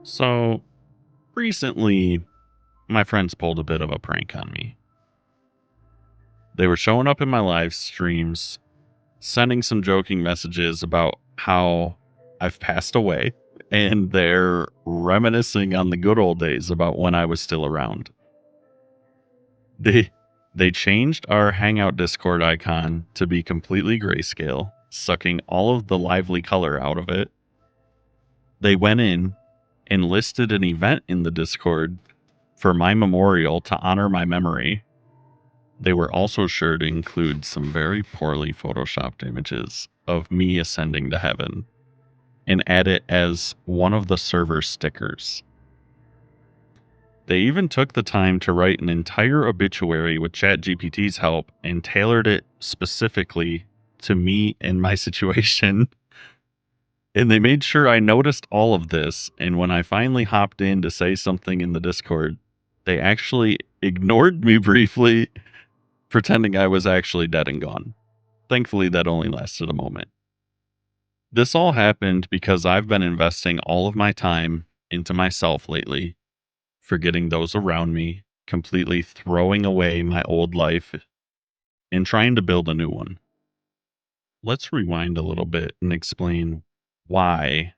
So recently, my friends pulled a bit of a prank on me. They were showing up in my live streams, sending some joking messages about how I've passed away, and they're reminiscing on the good old days about when I was still around. They they changed our Hangout Discord icon to be completely grayscale, sucking all of the lively color out of it. They went in and listed an event in the Discord for my memorial to honor my memory. They were also sure to include some very poorly photoshopped images of me ascending to heaven and add it as one of the server stickers. They even took the time to write an entire obituary with ChatGPT's help and tailored it specifically to me and my situation. And they made sure I noticed all of this. And when I finally hopped in to say something in the Discord, they actually ignored me briefly, pretending I was actually dead and gone. Thankfully, that only lasted a moment. This all happened because I've been investing all of my time into myself lately, forgetting those around me, completely throwing away my old life, and trying to build a new one. Let's rewind a little bit and explain why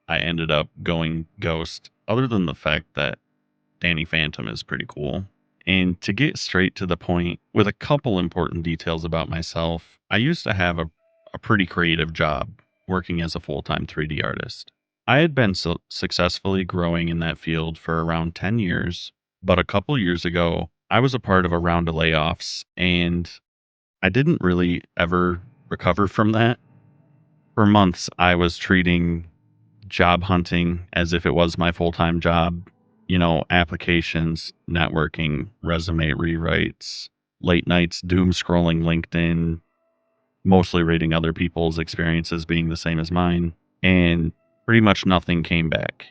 I ended up going ghost, other than the fact that Danny Phantom is pretty cool. And to get straight to the point with a couple important details about myself, I used to have a pretty creative job working as a full time 3D artist. I had been successfully growing in that field for around 10 years, but a couple years ago, I was a part of a round of layoffs and I didn't really ever recover from that. For months, I was treating job hunting as if it was my full time job. Applications, networking, resume rewrites, late nights doom scrolling LinkedIn, mostly rating other people's experiences being the same as mine. And pretty much nothing came back.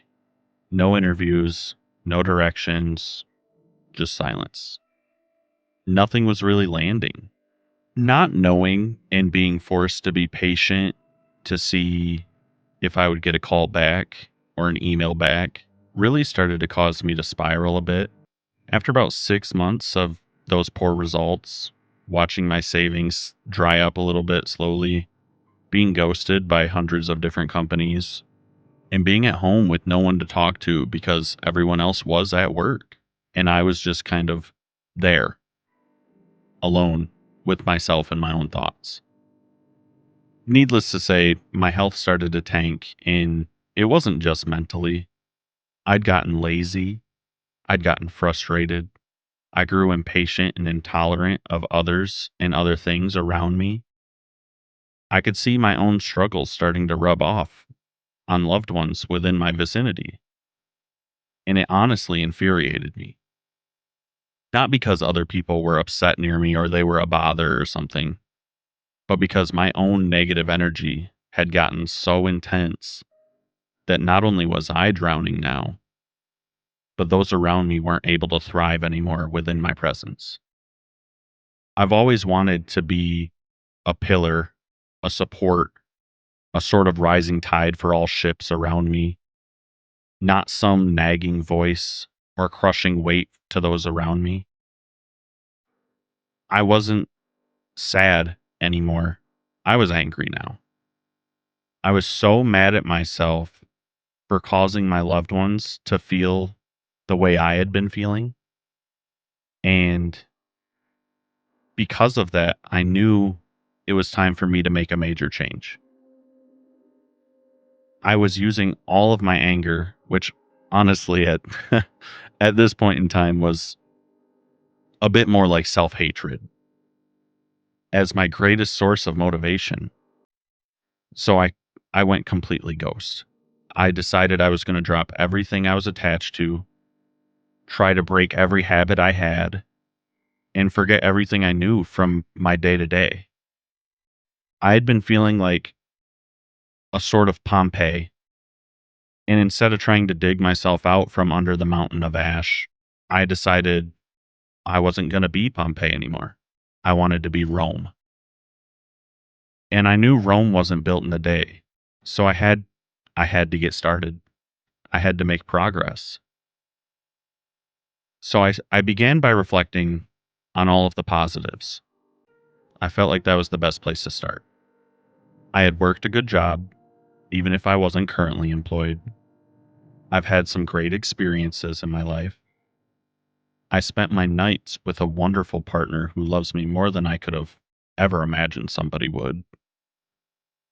No interviews, no directions, just silence. Nothing was really landing. Not knowing and being forced to be patient to see if I would get a call back or an email back really started to cause me to spiral a bit. After about 6 months of those poor results, watching my savings dry up a little bit slowly, being ghosted by hundreds of different companies, and being at home with no one to talk to because everyone else was at work. And I was just kind of there, alone with myself and my own thoughts. Needless to say, my health started to tank, and it wasn't just mentally. I'd gotten lazy, I'd gotten frustrated, I grew impatient and intolerant of others and other things around me. I could see my own struggles starting to rub off on loved ones within my vicinity, and it honestly infuriated me. Not because other people were upset near me or they were a bother or something, but because my own negative energy had gotten so intense that not only was I drowning now, but those around me weren't able to thrive anymore within my presence. I've always wanted to be a pillar, a support, a sort of rising tide for all ships around me, not some nagging voice or crushing weight to those around me. I wasn't sad anymore. I was angry now. I was so mad at myself for causing my loved ones to feel the way I had been feeling. And because of that, I knew it was time for me to make a major change. I was using all of my anger, which honestly at this point in time was a bit more like self-hatred, as my greatest source of motivation. So I went completely ghost. I decided I was going to drop everything I was attached to, try to break every habit I had, and forget everything I knew from my day to day. I had been feeling like a sort of Pompeii, and instead of trying to dig myself out from under the mountain of ash, I decided I wasn't going to be Pompeii anymore. I wanted to be Rome. And I knew Rome wasn't built in a day. So I had to get started. I had to make progress. So I began by reflecting on all of the positives. I felt like that was the best place to start. I had worked a good job, even if I wasn't currently employed. I've had some great experiences in my life. I spent my nights with a wonderful partner who loves me more than I could have ever imagined somebody would.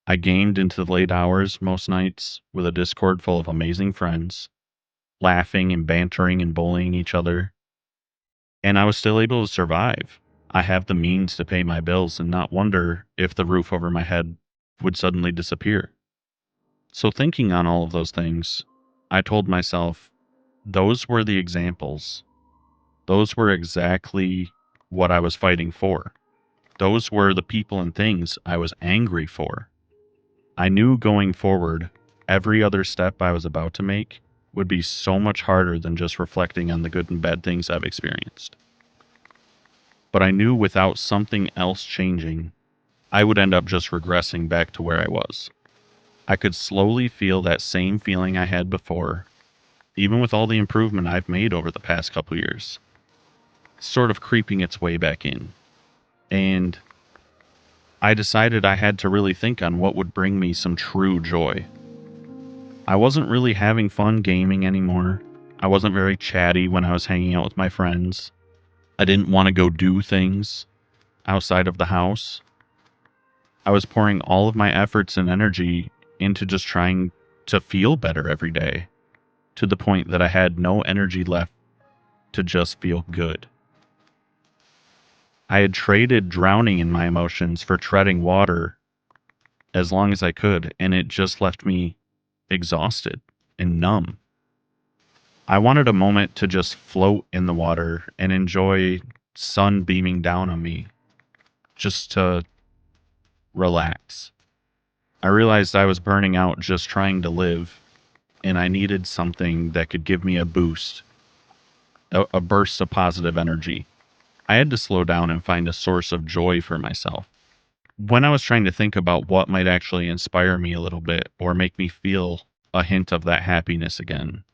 I gamed into the late hours most nights with a Discord full of amazing friends, laughing and bantering and bullying each other. And I was still able to survive. I have the means to pay my bills and not wonder if the roof over my head would suddenly disappear. So, thinking on all of those things, I told myself those were the examples. Those were exactly what I was fighting for. Those were the people and things I was angry for. I knew going forward, every other step I was about to make would be so much harder than just reflecting on the good and bad things I've experienced. But I knew without something else changing, I would end up just regressing back to where I was. I could slowly feel that same feeling I had before, even with all the improvement I've made over the past couple years, sort of creeping its way back in. And I decided I had to really think on what would bring me some true joy. I wasn't really having fun gaming anymore. I wasn't very chatty when I was hanging out with my friends. I didn't want to go do things outside of the house. I was pouring all of my efforts and energy into just trying to feel better every day, to the point that I had no energy left to just feel good. I had traded drowning in my emotions for treading water as long as I could, and it just left me exhausted and numb. I wanted a moment to just float in the water and enjoy sun beaming down on me, just to relax. I realized I was burning out just trying to live, and I needed something that could give me a boost, a burst of positive energy. I had to slow down and find a source of joy for myself. When I was trying to think about what might actually inspire me a little bit or make me feel a hint of that happiness again,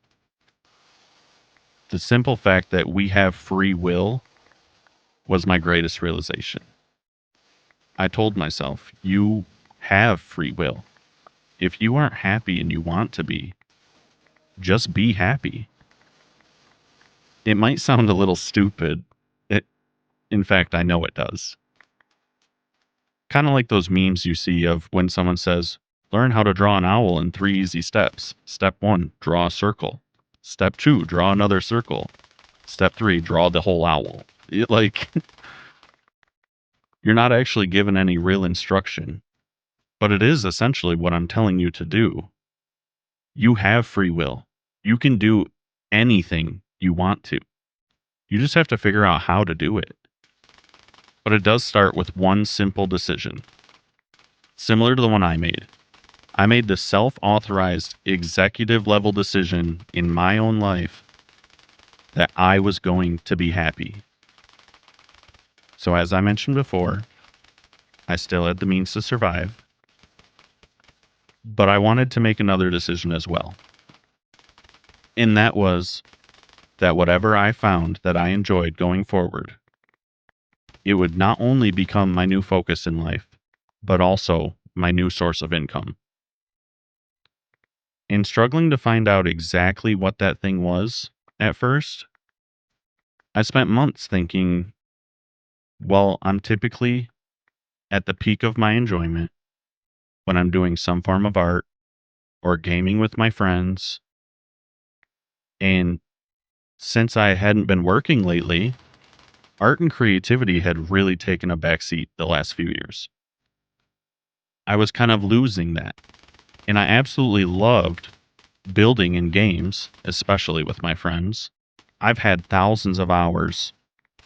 the simple fact that we have free will was my greatest realization. I told myself, you have free will. If you aren't happy and you want to be, just be happy. It might sound a little stupid. It, in fact, I know it does. Kind of like those memes you see of when someone says, learn how to draw an owl in 3 easy steps. Step 1, draw a circle. Step 2, draw another circle. Step 3, draw the whole owl. Like, you're not actually given any real instruction, but it is essentially what I'm telling you to do. You have free will. You can do anything you want to. You just have to figure out how to do it. But it does start with one simple decision, similar to the one I made. I made the self-authorized executive level decision in my own life that I was going to be happy. So as I mentioned before, I still had the means to survive, but I wanted to make another decision as well. And that was that whatever I found that I enjoyed going forward, it would not only become my new focus in life, but also my new source of income. In struggling to find out exactly what that thing was at first, I spent months thinking, well, I'm typically at the peak of my enjoyment when I'm doing some form of art or gaming with my friends. And since I hadn't been working lately, art and creativity had really taken a backseat the last few years. I was kind of losing that. And I absolutely loved building in games, especially with my friends. I've had thousands of hours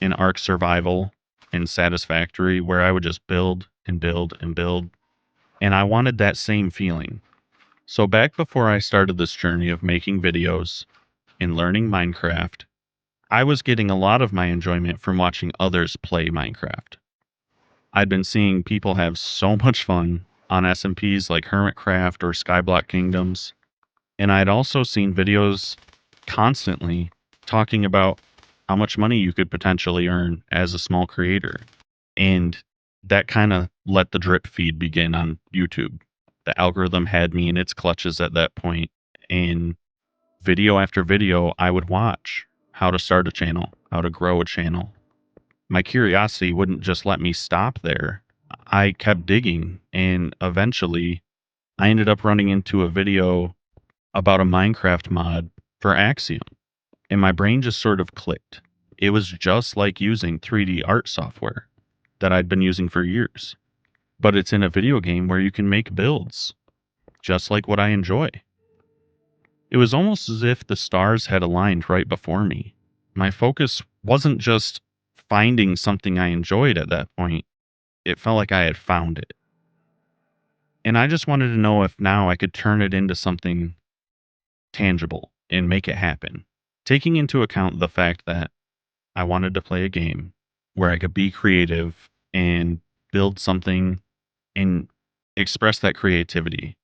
in Ark Survival and Satisfactory where I would just build and build and build. And I wanted that same feeling. So back before I started this journey of making videos and learning Minecraft, I was getting a lot of my enjoyment from watching others play Minecraft. I'd been seeing people have so much fun on SMPs like Hermitcraft or Skyblock Kingdoms, And I'd also seen videos constantly talking about how much money you could potentially earn as a small creator. And that kind of let the drip feed begin on YouTube. The algorithm had me in its clutches at that point, and video after video, I would watch how to start a channel, how to grow a channel. My curiosity wouldn't just let me stop there. I kept digging, and eventually I ended up running into a video about a Minecraft mod for Axiom, and my brain just sort of clicked. It was just like using 3D art software that I'd been using for years, but it's in a video game where you can make builds, just like what I enjoy. It was almost as if the stars had aligned right before me. My focus wasn't just finding something I enjoyed at that point, it felt like I had found it. And I just wanted to know if now I could turn it into something tangible and make it happen. Taking into account the fact that I wanted to play a game where I could be creative and build something and express that creativity.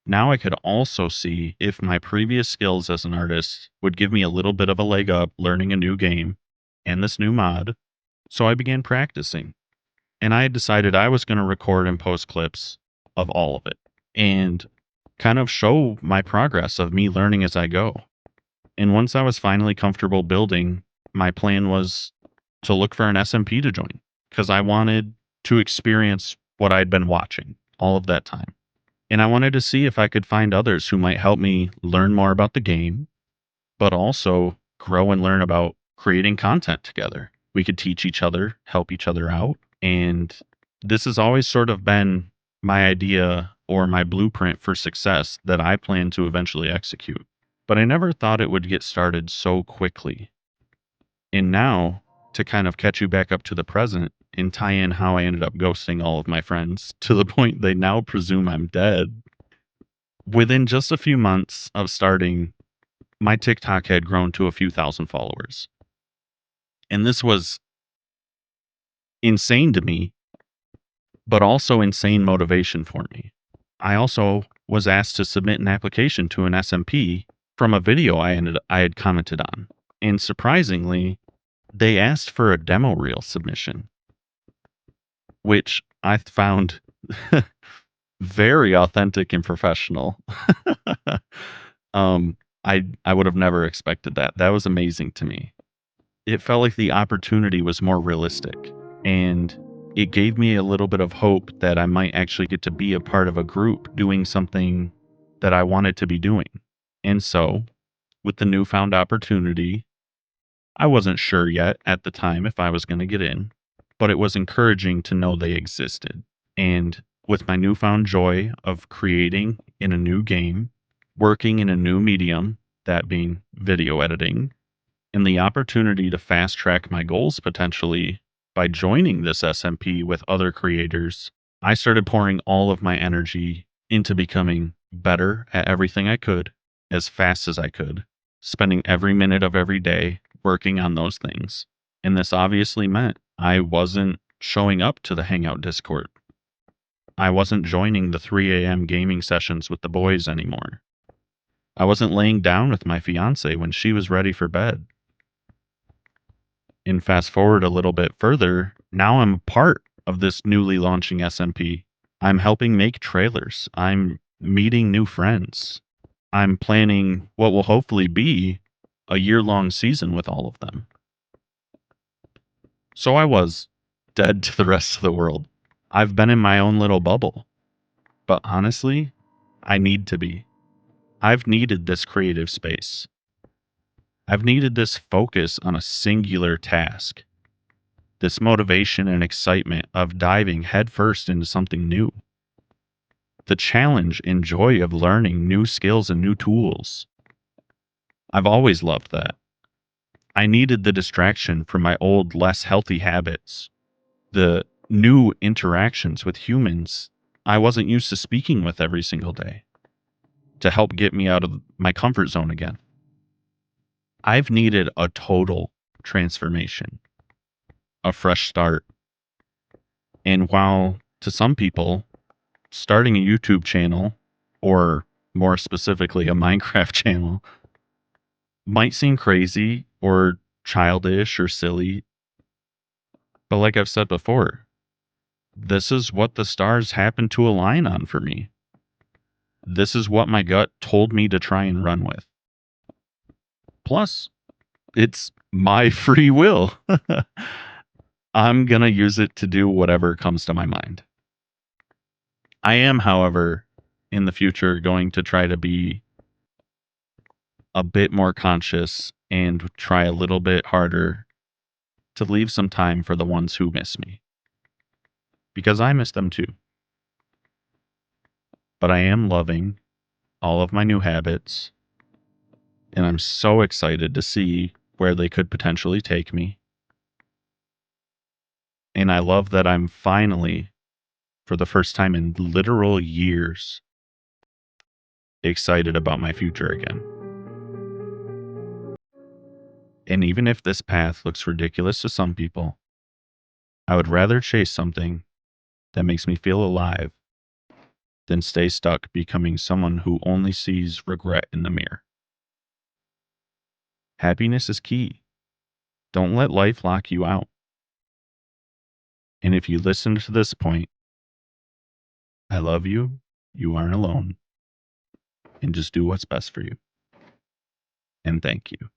Now I could also see if my previous skills as an artist would give me a little bit of a leg up learning a new game and this new mod. So I began practicing, and I had decided I was going to record and post clips of all of it and kind of show my progress of me learning as I go. And once I was finally comfortable building, my plan was to look for an SMP to join because I wanted to experience what I'd been watching all of that time. And I wanted to see if I could find others who might help me learn more about the game, but also grow and learn about creating content together. We could teach each other, help each other out. And this has always sort of been my idea or my blueprint for success that I plan to eventually execute. But I never thought it would get started so quickly. And now, to kind of catch you back up to the present and tie in how I ended up ghosting all of my friends to the point they now presume I'm dead. Within just a few months of starting, my TikTok had grown to a few thousand followers. And this was insane to me, but also insane motivation for me. I also was asked to submit an application to an SMP from a video I had commented on. And surprisingly, they asked for a demo reel submission, which I found very authentic and professional. um, I would have never expected that. That was amazing to me. It felt like the opportunity was more realistic, and it gave me a little bit of hope that I might actually get to be a part of a group doing something that I wanted to be doing. And so, with the newfound opportunity, I wasn't sure yet at the time if I was going to get in, but it was encouraging to know they existed. And with my newfound joy of creating in a new game, working in a new medium, that being video editing, and the opportunity to fast track my goals potentially by joining this SMP with other creators, I started pouring all of my energy into becoming better at everything I could as fast as I could, spending every minute of every day working on those things. And this obviously meant I wasn't showing up to the Hangout Discord. I wasn't joining the 3 a.m. gaming sessions with the boys anymore. I wasn't laying down with my fiance when she was ready for bed. And fast forward a little bit further, now I'm a part of this newly launching SMP. I'm helping make trailers. I'm meeting new friends. I'm planning what will hopefully be a year-long season with all of them. So I was dead to the rest of the world. I've been in my own little bubble. But honestly, I need to be. I've needed this creative space. I've needed this focus on a singular task. This motivation and excitement of diving headfirst into something new. The challenge and joy of learning new skills and new tools. I've always loved that. I needed the distraction from my old, less healthy habits, the new interactions with humans I wasn't used to speaking with every single day to help get me out of my comfort zone again. I've needed a total transformation, a fresh start. And while to some people, starting a YouTube channel or more specifically a Minecraft channel, might seem crazy or childish or silly, but like I've said before, this is what the stars happen to align on for me. This is what my gut told me to try and run with. Plus, it's my free will. I'm going to use it to do whatever comes to my mind. I am, however, in the future going to try to be a bit more conscious and try a little bit harder to leave some time for the ones who miss me. Because I miss them too. But I am loving all of my new habits, and I'm so excited to see where they could potentially take me. And I love that I'm finally, for the first time in literal years, excited about my future again. And even if this path looks ridiculous to some people, I would rather chase something that makes me feel alive than stay stuck becoming someone who only sees regret in the mirror. Happiness is key. Don't let life lock you out. And if you listen to this point, I love you. You aren't alone. And just do what's best for you. And thank you.